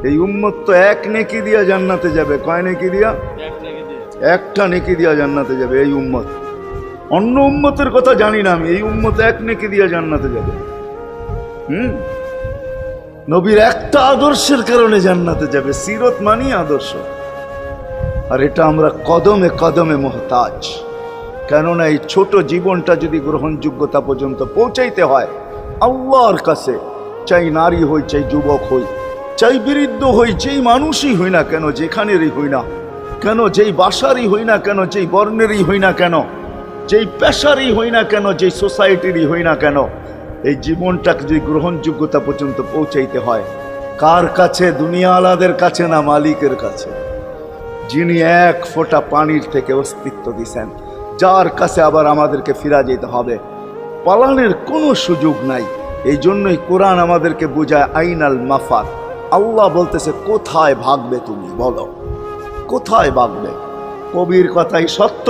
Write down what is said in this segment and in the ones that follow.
এই উম্মত তো এক নেকি দিয়া জান্নাতে যাবে। কয় নেকি দিয়া? একটা নেকি দিয়া জান্নাতে যাবে এই উম্মত। অন্য উম্মতের কথা জানি না আমি, এই উম্মত এক নেকি দিয়া জান্নাতে যাবে। নবীর একটা আদর্শের কারণে জান্নাতে যাবে। সিরত মানি আদর্শ, আর এটা আমরা কদমে কদমে মুহতাজ। কেননা এই ছোট জীবনটা যদি গ্রহণযোগ্যতা পর্যন্ত পৌঁছাইতে হয় আল্লাহর কাছে, চাই নারী হই, চাই যুবক হই, চাই বৃদ্ধ হই, যেই মানুষই হই না কেন, যেখানেরই হই না কেন, যেই বাসারই হই না কেন, যেই বর্ণেরই হই না কেন, যেই পেশারই হই না কেন, যেই সোসাইটিরই হই না কেন, এই জীবনটাকে যদি গ্রহণযোগ্যতা পর্যন্ত পৌঁছাইতে হয় কার কাছে? দুনিয়াওয়ালাদের কাছে না, মালিকের কাছে, যিনি এক ফোঁটা পানির থেকে অস্তিত্ব দিছেন, যার কাছে আবার আমাদেরকে ফিরা যেতে হবে। পালানের কোনো সুযোগ নাই। এই জন্যই কোরআন আমাদেরকে বোঝায় আইনাল মাফার। আল্লাহ বলতেছে কোথায় ভাগবে তুমি, বলো কোথায় ভাগবে? কবির কথাই সত্য,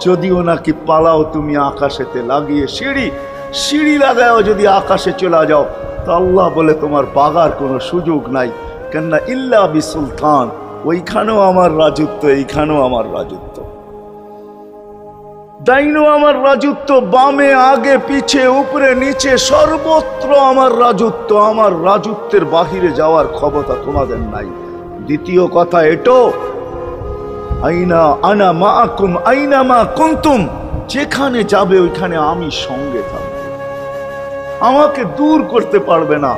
যদিও নাকি পালাও তুমি আকাশেতে লাগিয়ে সিঁড়ি, সিঁড়ি লাগাও যদি আকাশে চলে যাও, তো আল্লাহ বলে তোমার বাগার কোনো সুযোগ নাই। কেননা ইল্লা বি সুলতান, ওইখানেও আমার রাজত্ব, এইখানেও আমার রাজত্ব, ডাইনো আমার রাজত্ব, বামে আগে পিছে উপরে নিচে সর্বত্র আমার রাজত্ব। আমার রাজত্বের বাহিরে যাওয়ার ক্ষমতা তোমাদের নাই। দ্বিতীয় কথা এটো, আইনা আনা মাআকুম আইনা মা কুনতুম, যেখানে যাবে ওইখানে আমি সঙ্গে থাকব, আমাকে দূর করতে পারবে না।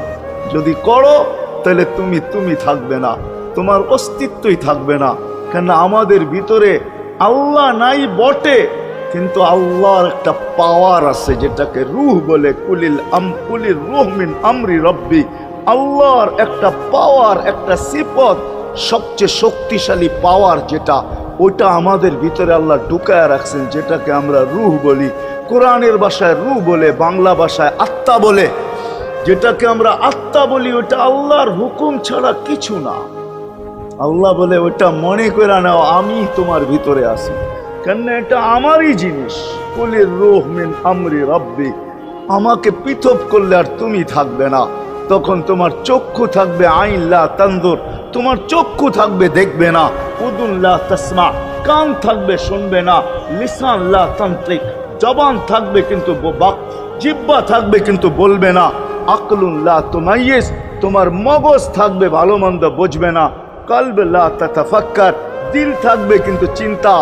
যদি করো তাহলে তুমি থাকবে না, তোমার অস্তিত্বই থাকবে না। কেন আমাদের ভিতরে আল্লাহ নাই বটে, কিন্তু আল্লাহর একটা পাওয়ার আছে যেটাকে রূহ বলে। কুলির রূহ মিন আমরি রব্বি, আল্লাহর একটা পাওয়ার, একটা সিফত, সবচেয়ে শক্তিশালী পাওয়ার যেটা, ওটা আমাদের ভিতরে আল্লাহ ঢুকায় রাখছেন, যেটাকে আমরা রূহ বলি। কোরআনের ভাষায় রূহ বলে, বাংলা ভাষায় আত্মা বলে। যেটাকে আমরা আত্মা বলি ওটা আল্লাহর হুকুম ছাড়া কিছু না। আল্লাহ বলে ওটা মনে করে নাও আমি তোমার ভিতরে আছি, কেন এটা আমারই জিনিস। কুলির রূহ মিন আমরি রব্বি, আমাকে পৃথক করলে আর তুমি থাকবে না। তখন তোমার চক্ষু থাকবে আইন লা তানজুর, তোমার চক্ষু থাকবে দেখবে না। উদুন লা তাসমা, কান থাকবে শুনবে না। লিসান লা তান্তিক, জবান থাকবে কিন্তু জিহ্বা থাকবে কিন্তু বলবে না। আকলুন লা তুমাইয়িজ, তোমার মগজ থাকবে ভালো মন্দ বুঝবে না। কলব লা তাতাফাক্কার, দিল থাকবে কিন্তু চিন্তা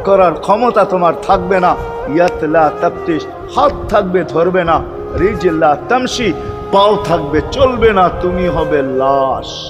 করার ক্ষমতা তোমার থাকবে না। ইয়াত লা তাফতিশ, হাত থাকবে ধরবে না। রিজল লা তামশি, পাও থাকবে চলবে না, তুমি হবে লাশ।